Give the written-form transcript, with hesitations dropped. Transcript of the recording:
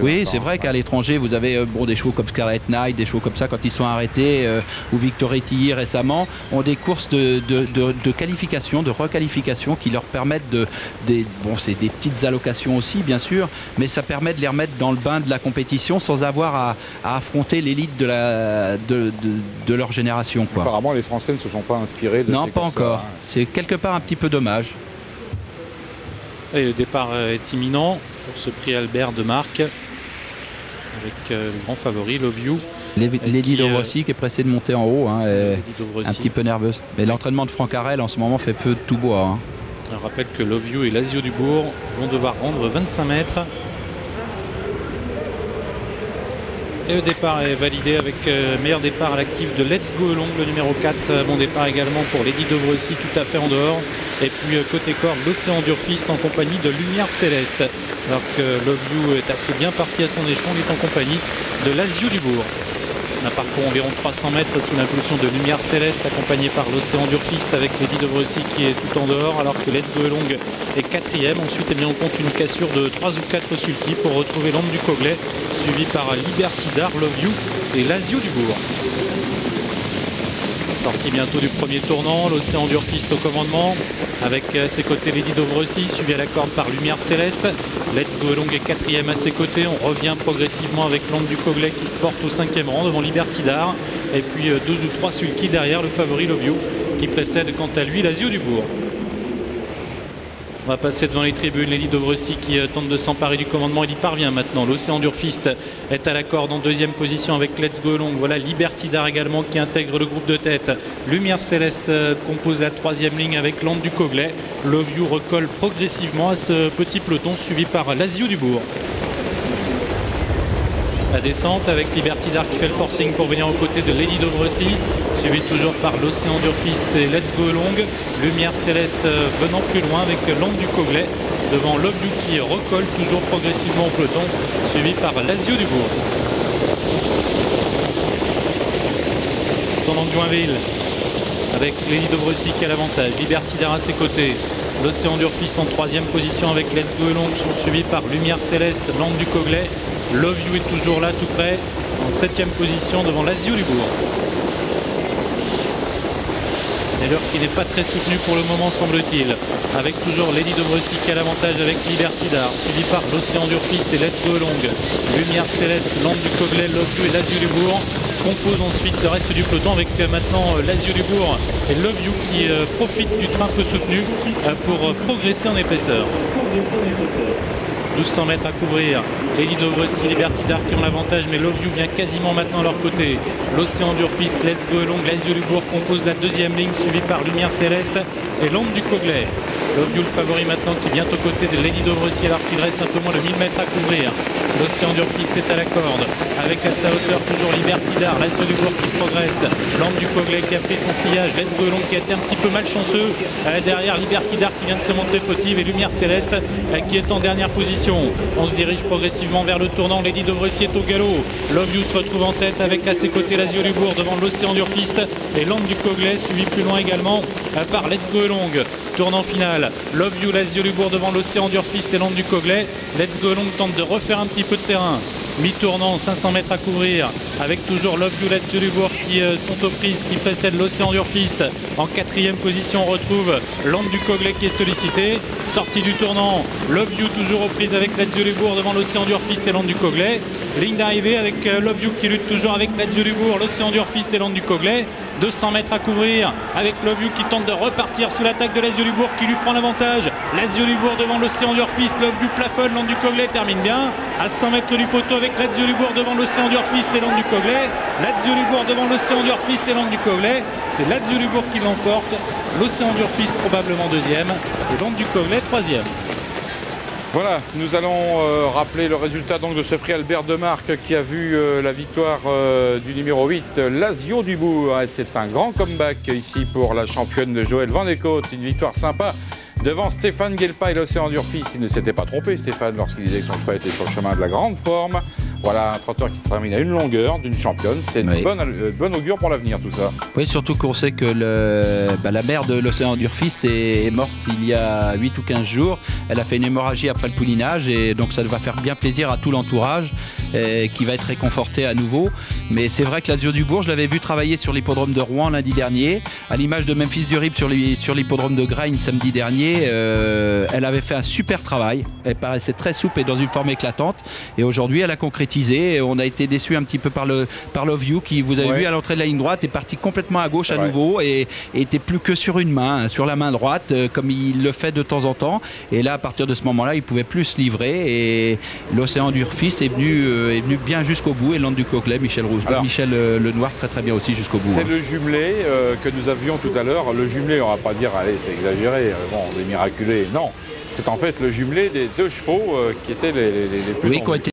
Oui, c'est vrai qu'à l'étranger, vous avez des chevaux comme Scarlet Knight, des chevaux comme ça, quand ils sont arrêtés, ou Victority récemment, ont des courses de qualification, de requalification qui leur permettent c'est des petites allocations aussi, bien sûr, mais ça permet de les remettre dans le bain de la compétition sans avoir à affronter l'élite de leur génération, quoi. Apparemment, les Français ne se sont pas inspirés de Non, ces pas courses-là, encore. hein. C'est quelque part un petit peu dommage. Et le départ est imminent pour ce prix Albert de Marque avec le grand favori Love You. Lady Dovrossi qui est pressée de monter en haut, hein, est un petit peu nerveuse. Mais l'entraînement de Franck Harel en ce moment fait peu de tout bois, hein. Je rappelle que Love You et Lazio du Bourg vont devoir rendre 25 mètres. Et le départ est validé avec meilleur départ à l'actif de Let's Go Long, le numéro 4. Bon départ également pour Lady Dovrossi, tout à fait en dehors. Et puis côté corde, l'Océan Durfist en compagnie de Lumière Céleste. Alors que Love You est assez bien parti à son échelon, il est en compagnie de Lazio du Bourg. On a parcouru environ 300 mètres sous l'impulsion de Lumière Céleste, accompagné par l'Océan Durfist avec Lady Dovrossi qui est tout en dehors, alors que Let's Go Long est quatrième. Ensuite, on compte une cassure de 3 ou 4 sulky pour retrouver l'Ambre du Coglet, suivi par Liberty Dar, Love You et Lazio du Bourg. Sortie bientôt du premier tournant, l'Océan Durfist au commandement, avec à ses côtés Lady Dovrossi, suivi à la corde par Lumière Céleste. Let's Go Long est quatrième à ses côtés. On revient progressivement avec l'Ambre du Coglet qui se porte au 5e rang devant Liberty Dar. Et puis 2 ou 3 sulky derrière le favori Love You, qui précède quant à lui Lazio du Bourg. On va passer devant les tribunes. Lady Dovrossi qui tente de s'emparer du commandement. Il y parvient maintenant. L'Océan Durfist est à la corde en deuxième position avec Let's Go Long. Voilà Liberty Dar également qui intègre le groupe de tête. Lumière Céleste compose la troisième ligne avec l'Ambre du Coglet. Love You recolle progressivement à ce petit peloton suivi par Lazio du Bourg. La descente avec Liberty Dar qui fait le forcing pour venir aux côtés de Lady Dovrossi, suivi toujours par l'Océan Durfist et Let's Go Long. Lumière Céleste venant plus loin avec l'Ambre du Coglet devant Love You qui recolle toujours progressivement au peloton, suivi par Lazio du Bourg. Tournant de Joinville avec Lady Dovrossi qui a l'avantage, Liberty Dar à ses côtés. L'Océan Durfist en troisième position avec Let's Go Long sont suivis par Lumière Céleste, l'Ambre du Coglet. Love You est toujours là tout près, en 7e position devant Lazio du Bourg. Et l'heure qui n'est pas très soutenue pour le moment semble-t-il, avec toujours Lady Dovrossi qui a l'avantage avec Liberty Dar, suivi par l'Océan Durfist et Let's Go Long. Lumière Céleste, l'Ambre du Coglet, Love You et Lazio du Bourg composent ensuite le reste du peloton avec maintenant Lazio du Bourg et Love You qui profite du train peu soutenu pour progresser en épaisseur. 1200 mètres à couvrir. Lady Dovrossi, Liberty Dar qui ont l'avantage, mais Love You vient quasiment maintenant à leur côté. L'Océan Durfist, Let's Go Long, Lazio du Bourg compose la deuxième ligne, suivie par Lumière Céleste et l'Ambre du Coglet. Love You le favori maintenant qui vient aux côtés de Lady Dovrossi alors qu'il reste un peu moins de 1000 mètres à couvrir. L'Océan Durfist est à la corde avec à sa hauteur toujours Liberty Dar, Lazio du Bourg qui progresse, l'Ambre du Coglet qui a pris son sillage, Let's Go Long qui a été un petit peu malchanceux, derrière Liberty Dar qui vient de se montrer fautive et Lumière Céleste qui est en dernière position. On se dirige progressivement vers le tournant, Lady Dovrossi est au galop, Love You se retrouve en tête avec à ses côtés Lazio du Bourg devant l'Océan Durfist et l'Ambre du Coglet suivi plus loin également par Let's Go Long. Tournant final, Love You, Lazio du Bourg devant l'Océan Durfist et l'Ambre du Coglet. Let's Go Long tente de refaire un petit peu de terrain. Mi-tournant, 500 mètres à couvrir, avec toujours Love You, Lazio du Bourg qui sont aux prises, qui précèdent l'Océan Durfist. En quatrième position, on retrouve l'Ambre du Coglet qui est sollicité. Sortie du tournant, Love You toujours aux prises avec Lazio du Bourg devant l'Océan Durfist et l'Ambre du Coglet. Ligne d'arrivée avec Love You qui lutte toujours avec Lazio du Bourg, l'Océan Durfist et l'Ambre du Coglet. 200 mètres à couvrir avec Love You qui tente de repartir sous l'attaque de Lazio du Bourg qui lui prend l'avantage. Lazio du Bourg devant l'Océan Durfist, Love You plafonne, l'Ambre du Coglet termine bien. À 100 mètres du poteau avec Lazio du Bourg devant l'Océan Durfist et l'Ambre du Coglet. Lazio du Bourg devant l'Océan Durfist et l'Ambre du Coglet. C'est Lazio du Bourg qui l'emporte. L'Océan Durfist probablement deuxième et l'Ambre du Coglet troisième. Voilà, nous allons rappeler le résultat donc de ce prix Albert de Marque qui a vu la victoire du numéro 8, Lazio du Bourg. C'est un grand comeback ici pour la championne de Joël Van der Côte. Une victoire sympa devant Stéphane Guelpa et l'Océan Durfist. Il ne s'était pas trompé, Stéphane, lorsqu'il disait que son cheval était sur le chemin de la grande forme. Voilà, un trotteur qui termine à une longueur d'une championne. C'est une bonne augure pour l'avenir, tout ça. Oui, surtout qu'on sait que la mère de l'Océan Durfist est morte il y a 8 ou 15 jours. Elle a fait une hémorragie après le poulinage et donc ça va faire bien plaisir à tout l'entourage qui va être réconforté à nouveau. Mais c'est vrai que l'Azur du Bourg, je l'avais vu travailler sur l'hippodrome de Rouen lundi dernier, à l'image de Memphis du Rip sur l'hippodrome de Gragne samedi dernier. Elle avait fait un super travail. Elle paraissait très souple et dans une forme éclatante. Et aujourd'hui, elle a concrétisé. On a été déçus un petit peu par Love You qui, vous avez vu à l'entrée de la ligne droite, est parti complètement à gauche à nouveau et était plus que sur une main, sur la main droite, comme il le fait de temps en temps. Et là, à partir de ce moment-là, il pouvait plus se livrer. Et l'Océan Durfist est venu bien jusqu'au bout. Et Land du Coquelet, Michel Lenoir très bien aussi jusqu'au bout. C'est le jumelé que nous avions tout à l'heure. Le jumelé, on va pas dire, allez, c'est exagéré, bon, des miraculés. Non, c'est en fait le jumelé des deux chevaux qui étaient les plus qui ont été